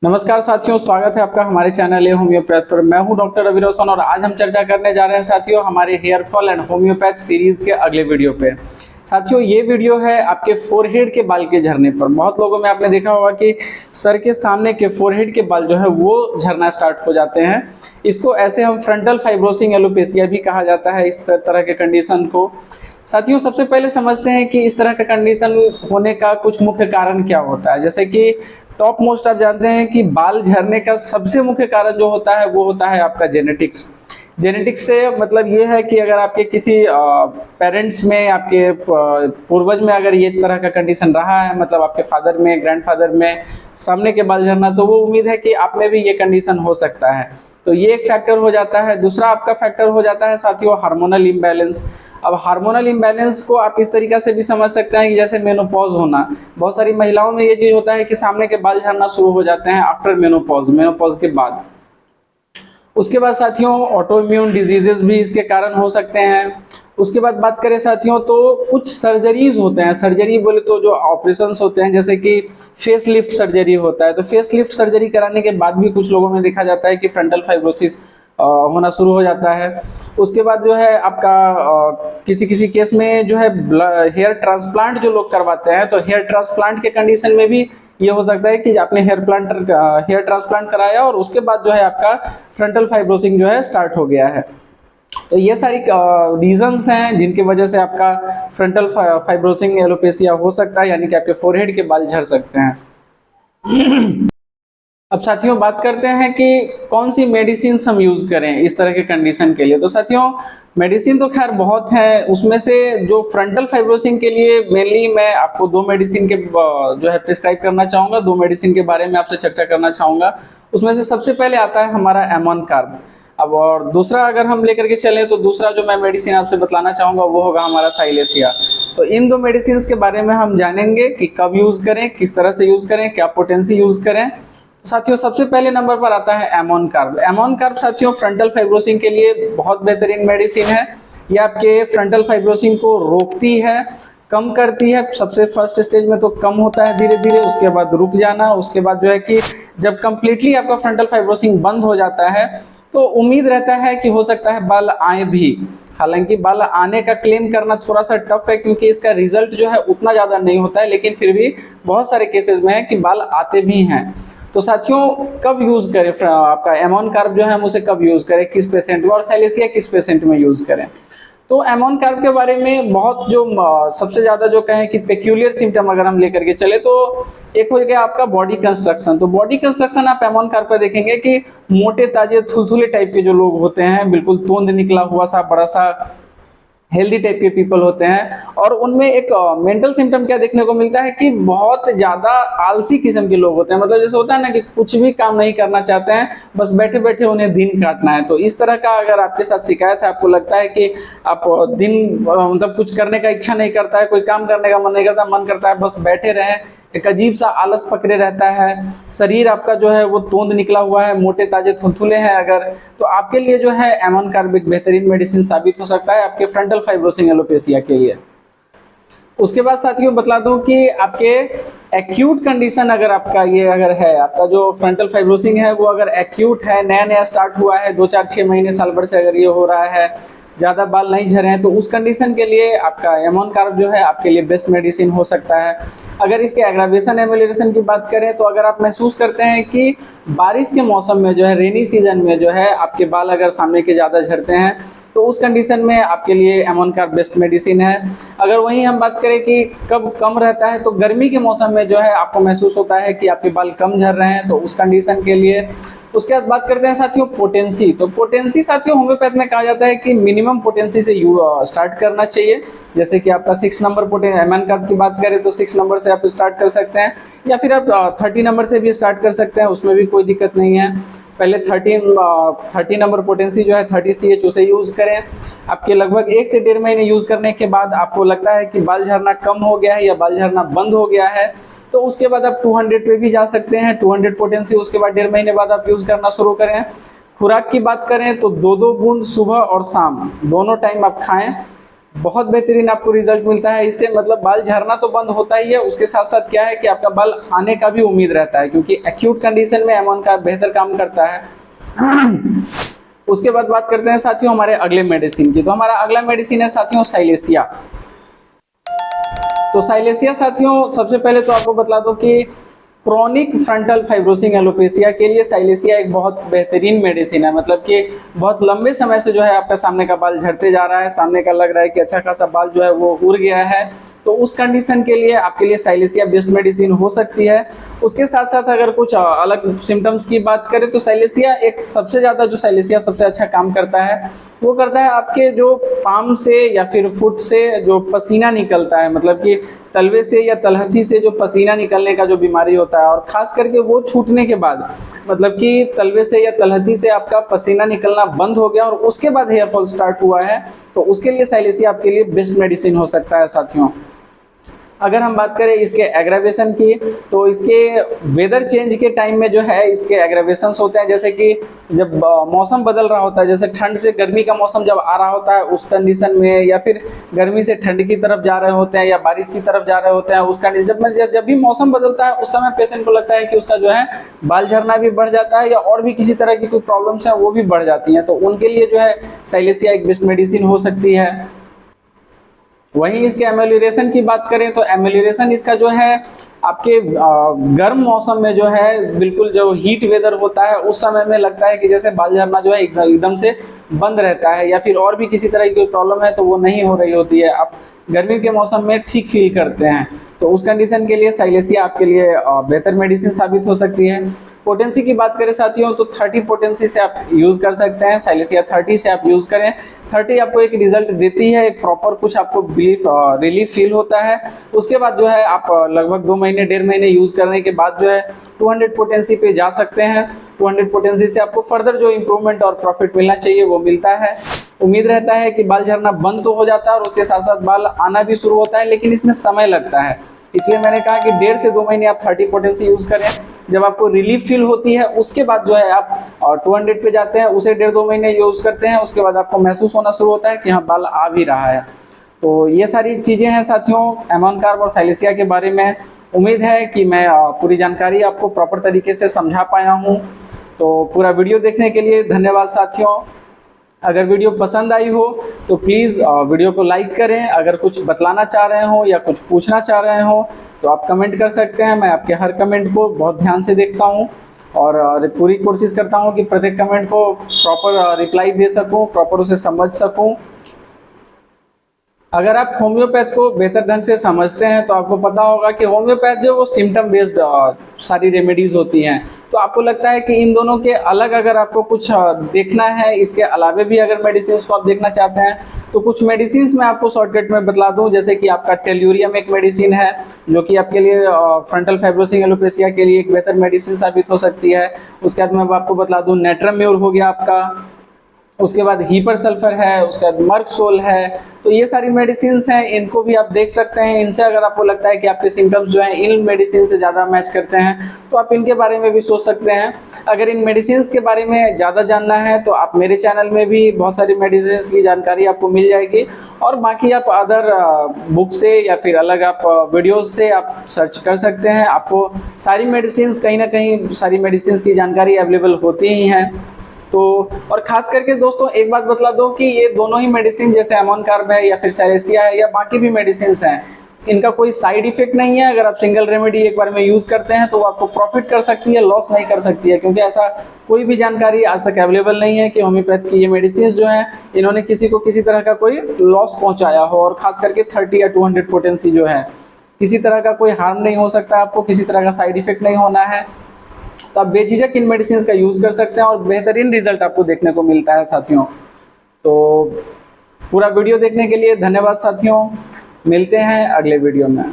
नमस्कार साथियों, स्वागत है आपका हमारे चैनल ए होम्योपैथ पर। मैं हूं डॉक्टर रवि रोशन और आज हम चर्चा करने जा रहे हैं साथियों हमारे hair fall and homeopath series के अगले वीडियो पे। साथियों ये वीडियो है आपके फोरहेड के बाल के झड़ने पर। बहुत लोगों में आपने देखा होगा कि सर के सामने के फोरहेड के बाल जो है वो झड़ना स्टार्ट हो जाते हैं। इसको ऐसे हम फ्रंटल फाइब्रोसिंग एलोपेशिया भी कहा जाता है, इस तरह के कंडीशन को। साथियों सबसे पहले समझते हैं कि इस तरह का कंडीशन होने का कुछ मुख्य कारण क्या होता है। जैसे कि टॉप मोस्ट आप जानते हैं कि बाल झड़ने का सबसे मुख्य कारण जो होता है वो होता है आपका जेनेटिक्स। जेनेटिक्स से मतलब ये है कि अगर आपके किसी पेरेंट्स में, आपके पूर्वज में अगर ये तरह का कंडीशन रहा है, मतलब आपके फादर में, ग्रैंडफादर में सामने के बाल झड़ना, तो वो उम्मीद है कि आप में भी ये कंडीशन हो सकता है। तो ये एक फैक्टर हो जाता है। दूसरा आपका फैक्टर हो जाता है साथियों हार्मोनल इम्बैलेंस। अब हार्मोनल इम्बैलेंस को आप इस तरीके से भी समझ सकते हैं कि जैसे मेनोपॉज होना। बहुत सारी महिलाओं में ये चीज होता है कि सामने के बाल झड़ना शुरू हो जाते हैं आफ्टर मेनोपॉज, मेनोपॉज के बाद। उसके बाद साथियों ऑटो इम्यून डिजीजेस भी इसके कारण हो सकते हैं। उसके बाद बात करें साथियों तो कुछ सर्जरीज होते हैं। सर्जरी बोले तो जो ऑपरेशंस होते हैं, जैसे कि फेस लिफ्ट सर्जरी होता है, तो फेस लिफ्ट सर्जरी कराने के बाद भी कुछ लोगों में देखा जाता है कि फ्रंटल फाइब्रोसिस होना शुरू हो जाता है। उसके बाद जो है आपका किसी किसी केस में जो है हेयर ट्रांसप्लांट जो लोग करवाते हैं, तो हेयर ट्रांसप्लांट के कंडीशन में भी ये हो सकता है कि आपने हेयर ट्रांसप्लांट कराया और उसके बाद जो है आपका फ्रंटल फाइब्रोसिंग जो है स्टार्ट हो गया है। तो ये सारी रीजंस हैं जिनकी वजह से आपका फ्रंटल फाइब्रोसिंग एलोपेशिया हो सकता है, यानी कि आपके फोरहेड के बाल झड़ सकते हैं। अब साथियों बात करते हैं कि कौन सी मेडिसिन हम यूज करें इस तरह के कंडीशन के लिए। तो साथियों मेडिसिन तो खैर बहुत है, उसमें से जो फ्रंटल फाइब्रोसिंग के लिए मेनली मैं आपको दो मेडिसिन के जो है प्रिस्क्राइब करना चाहूंगा, दो मेडिसिन के बारे में आपसे चर्चा करना चाहूंगा। उसमें से सबसे पहले आता है हमारा एमोन कार्ब। अब और दूसरा अगर हम लेकर के चलें तो दूसरा जो मैं मेडिसिन आपसे बतलाना चाहूंगा वो होगा हमारा साइलेसिया। तो इन दो मेडिसिन के बारे में हम जानेंगे कि कब यूज करें, किस तरह से यूज करें, क्या पोटेंसी यूज करें। साथियों सबसे पहले नंबर पर आता है एमोन कार्ब। एमोन कार्ब साथियों फ्रंटल फाइब्रोसिंग के लिए बहुत बेहतरीन मेडिसिन है। ये आपके फ्रंटल फाइब्रोसिंग को रोकती है, कम करती है। सबसे फर्स्ट स्टेज में तो कम होता है धीरे धीरे, उसके बाद रुक जाना, उसके बाद जो है कि जब कंप्लीटली आपका फ्रंटल फाइब्रोसिंग बंद हो जाता है तो उम्मीद रहता है कि हो सकता है बाल आए भी। हालांकि बाल आने का क्लेम करना थोड़ा सा टफ है क्योंकि इसका रिजल्ट जो है उतना ज्यादा नहीं होता है, लेकिन फिर भी बहुत सारे केसेस में है कि बाल आते भी हैं। तो साथियों कब यूज करें आपका एमोन कार्ब जो है हम उसे कब यूज करें, किस पेशेंट में, और साइलेसिया किस पेशेंट में यूज करें। तो एमोन कार्ब के बारे में बहुत जो सबसे ज्यादा जो कहें कि पेक्यूलियर सिम्टम अगर हम लेकर के चले तो एक हो गया आपका बॉडी कंस्ट्रक्शन। तो बॉडी कंस्ट्रक्शन आप एमोन कार्ब पर देखेंगे कि मोटे ताजे थुलथुले टाइप के जो लोग होते हैं, बिल्कुल तोंद निकला हुआ सा बड़ा सा हेल्दी टाइप के पीपल होते हैं। और उनमें एक मेंटल सिम्टम क्या देखने को मिलता है कि बहुत ज्यादा आलसी किस्म के लोग होते हैं। मतलब जैसे होता है ना कि कुछ भी काम नहीं करना चाहते हैं, बस बैठे बैठे उन्हें दिन काटना है। तो इस तरह का अगर आपके साथ शिकायत है, आपको लगता है कि आप दिन मतलब कुछ करने का इच्छा नहीं करता है, कोई काम करने का मन नहीं करता, मन करता है बस बैठे रहें, एक अजीब सा आलस पकड़े रहता है, शरीर आपका जो है वो तोंद निकला हुआ है, मोटे ताजे थुलथुले हैं अगर, तो आपके लिए जो है एमोन कार्ब एक बेहतरीन मेडिसिन साबित हो सकता है आपके फ्रंटल फाइब्रोसिंग एलोपेशिया के लिए। उसके बाद साथियों बतला दूं कि आपके एक्यूट कंडीशन अगर आपका ये अगर है, आपका जो फ्रंटल फाइब्रोसिंग है वो अगर एक्यूट है, नया नया स्टार्ट हुआ है, 2 4 6 महीने साल भर से अगर ये हो रहा है, ज्यादा बाल नहीं झरे हैं, तो उस कंडीशन के लिए आपका एमोन कार्ब जो है आपके लिए बेस्ट मेडिसिन हो सकता है। अगर इसके एग्रावेशन एमेलियोरेशन की बात करें तो अगर आप महसूस करते हैं कि बारिश के मौसम में जो है, रेनी सीजन में जो है आपके बाल अगर सामने के ज्यादा झड़ते हैं, तो उस कंडीशन में आपके लिए एमोन कार्ब बेस्ट मेडिसिन है। अगर वहीं हम बात करें कि कब कम रहता है, तो गर्मी के मौसम में जो है आपको महसूस होता है कि आपके बाल कम झड़ रहे हैं, तो उस कंडीशन के लिए। उसके बाद बात करते हैं साथियों पोटेंसी। तो पोटेंसी साथियों होम्योपैथ में कहा जाता है कि मिनिमम पोटेंसी से स्टार्ट करना चाहिए। जैसे कि आपका 6 नंबर पोटेंसी, एमोन कार्ब की बात करें तो 6 नंबर से आप स्टार्ट कर सकते हैं, या फिर आप 30 नंबर से भी स्टार्ट कर सकते हैं, उसमें भी कोई दिक्कत नहीं है। पहले 30 नंबर पोटेंसी जो है 30 CH उसे यूज करें। आपके लगभग 1 से 1.5 महीने यूज करने के बाद आपको लगता है कि बाल झड़ना कम हो गया है या बाल झड़ना बंद हो गया है, तो उसके बाद आप 200 पे भी जा सकते हैं। 200 पोटेंसी उसके बाद 1.5 महीने बाद आप यूज करना शुरू करें। खुराक की बात करें तो 2-2 बूंद सुबह और शाम दोनों टाइम आप खाएं। बहुत बेहतरीन आपको रिजल्ट मिलता है इससे। मतलब बाल झड़ना तो बंद होता ही है, उसके साथ साथ क्या है कि आपका बाल आने का भी उम्मीद रहता है, क्योंकि एक्यूट कंडीशन में एमोन का बेहतर काम करता है। उसके बाद बात करते हैं साथियों हमारे अगले मेडिसिन की। तो हमारा अगला मेडिसिन है साथियों साइलेसिया। तो साइलेसिया साथियों सबसे पहले तो आपको बता दो कि क्रॉनिक फ्रंटल फाइब्रोसिंग एलोपेशिया के लिए साइलेसिया एक बहुत बेहतरीन मेडिसिन है। मतलब कि बहुत लंबे समय से जो है आपका सामने का बाल झड़ते जा रहा है, सामने का लग रहा है कि अच्छा खासा बाल जो है वो उड़ गया है, तो उस कंडीशन के लिए आपके लिए साइलेसिया बेस्ट मेडिसिन हो सकती है। उसके साथ साथ अगर कुछ अलग सिम्टम्स की बात करें तो साइलेसिया एक सबसे ज़्यादा जो साइलेसिया सबसे अच्छा काम करता है वो करता है आपके जो पाम से या फिर फुट से जो पसीना निकलता है, मतलब कि तलवे से या तलहथी से जो पसीना निकलने का जो बीमारी होता है, और ख़ास करके वो छूटने के बाद, मतलब कि तलवे से या तलहथी से आपका पसीना निकलना बंद हो गया और उसके बाद हेयर फॉल स्टार्ट हुआ है, तो उसके लिए साइलेसिया आपके लिए बेस्ट मेडिसिन हो सकता है साथियों। अगर हम बात करें इसके एग्रावेशन की, तो इसके वेदर चेंज के टाइम में जो है इसके एग्रावेशंस होते हैं। जैसे कि जब मौसम बदल रहा होता है, जैसे ठंड से गर्मी का मौसम जब आ रहा होता है उस कंडीशन में, या फिर गर्मी से ठंड की तरफ जा रहे होते हैं या बारिश की तरफ जा रहे होते हैं, उस कंडीशन जब भी मौसम बदलता है उस समय पेशेंट को लगता है कि उसका जो है बाल झड़ना भी बढ़ जाता है या और भी किसी तरह की कोई प्रॉब्लम्स हैं वो भी बढ़ जाती हैं, तो उनके लिए जो है साइलेसिया एक बेस्ट मेडिसिन हो सकती है। वहीं इसके एमेलियोरेशन की बात करें तो एमेलियोरेशन इसका जो है आपके गर्म मौसम में जो है बिल्कुल जो हीट वेदर होता है उस समय में लगता है कि जैसे बाल झड़ना जो है एकदम से बंद रहता है, या फिर और भी किसी तरह की कोई प्रॉब्लम है तो वो नहीं हो रही होती है, आप गर्मी के मौसम में ठीक फील करते हैं, तो उस कंडीशन के लिए साइलेसिया आपके लिए बेहतर मेडिसिन साबित हो सकती है। पोटेंसी की बात करें साथियों तो 30 पोटेंसी से आप यूज़ कर सकते हैं, साइलेसिया 30 से आप यूज़ करें। 30 आपको एक रिजल्ट देती है, एक प्रॉपर कुछ आपको रिलीफ फील होता है। उसके बाद जो है आप लगभग 2 महीने 1.5 महीने यूज़ करने के बाद जो है 200 पोटेंसी पे जा सकते हैं। 200 पोटेंसी से आपको फर्दर जो इम्प्रूवमेंट और प्रॉफिट मिलना चाहिए वो मिलता है। उम्मीद रहता है कि बाल झड़ना बंद तो हो जाता है और उसके साथ साथ बाल आना भी शुरू होता है, लेकिन इसमें समय लगता है, इसलिए मैंने कहा कि 1.5 से 2 महीने आप 30 पोटेंसी यूज़ करें। जब आपको रिलीफ फील होती है उसके बाद जो है आप 200 पे जाते हैं, उसे 1.5-2 महीने यूज़ करते हैं, उसके बाद आपको महसूस होना शुरू होता है कि हाँ बाल आ भी रहा है। तो ये सारी चीज़ें हैं साथियों एमोन कार्ब और साइलेसिया के बारे में। उम्मीद है कि मैं पूरी जानकारी आपको प्रॉपर तरीके से समझा पाया हूँ। तो पूरा वीडियो देखने के लिए धन्यवाद साथियों। अगर वीडियो पसंद आई हो तो प्लीज़ वीडियो को लाइक करें। अगर कुछ बतलाना चाह रहे हो या कुछ पूछना चाह रहे हो तो आप कमेंट कर सकते हैं। मैं आपके हर कमेंट को बहुत ध्यान से देखता हूं और पूरी कोशिश करता हूं कि प्रत्येक कमेंट को प्रॉपर रिप्लाई दे सकूं, प्रॉपर उसे समझ सकूं। अगर आप होम्योपैथ को बेहतर ढंग से समझते हैं तो आपको पता होगा कि होम्योपैथ जो वो सिम्टम बेस्ड सारी रेमेडीज़ होती हैं, तो आपको लगता है कि इन दोनों के अलग अगर आपको कुछ देखना है, इसके अलावे भी अगर मेडिसिन को आप देखना चाहते हैं तो कुछ मेडिसिन मैं आपको शॉर्टकट में बतला दूं। जैसे कि आपका टेल्यूरियम एक मेडिसिन है जो कि आपके लिए फ्रंटल फाइब्रोसिंग एलोपेशिया के लिए एक बेहतर मेडिसिन साबित हो सकती है। उसके बाद मैं आपको बतला दूँ नेट्राम्योर हो गया आपका, उसके बाद हीपर सल्फर है, उसके बाद मर्कसोल है। तो ये सारी मेडिसिन हैं, इनको भी आप देख सकते हैं। इनसे अगर आपको लगता है कि आपके सिम्टम्स जो हैं इन मेडिसिन से ज़्यादा मैच करते हैं तो आप इनके बारे में भी सोच सकते हैं। अगर इन मेडिसिन के बारे में ज़्यादा जानना है तो आप मेरे चैनल में भी बहुत सारी मेडिसिन की जानकारी आपको मिल जाएगी, और बाकी आप अदर बुक से या फिर अलग आप वीडियोज़ से आप सर्च कर सकते हैं। आपको सारी मेडिसिन कहीं ना कहीं सारी मेडिसिन की जानकारी अवेलेबल होती ही हैं। तो और ख़ास करके दोस्तों एक बात बतला दो कि ये दोनों ही मेडिसिन जैसे एमोन कार्ब है या फिर साइलेसिया है या बाकी भी मेडिसिन हैं, इनका कोई साइड इफेक्ट नहीं है। अगर आप सिंगल रेमेडी एक बार में यूज़ करते हैं तो वो आपको प्रॉफिट कर सकती है, लॉस नहीं कर सकती है, क्योंकि ऐसा कोई भी जानकारी आज तक अवेलेबल नहीं है कि होम्योपैथ की ये मेडिसिन जो हैं इन्होंने किसी को किसी तरह का कोई लॉस पहुँचाया हो। और ख़ास करके 30 या 200 पोटेंसी जो है किसी तरह का कोई हार्म नहीं हो सकता, आपको किसी तरह का साइड इफेक्ट नहीं होना है, तो आप बेझिझक इन मेडिसिन का यूज़ कर सकते हैं और बेहतरीन रिजल्ट आपको देखने को मिलता है साथियों। तो पूरा वीडियो देखने के लिए धन्यवाद साथियों, मिलते हैं अगले वीडियो में।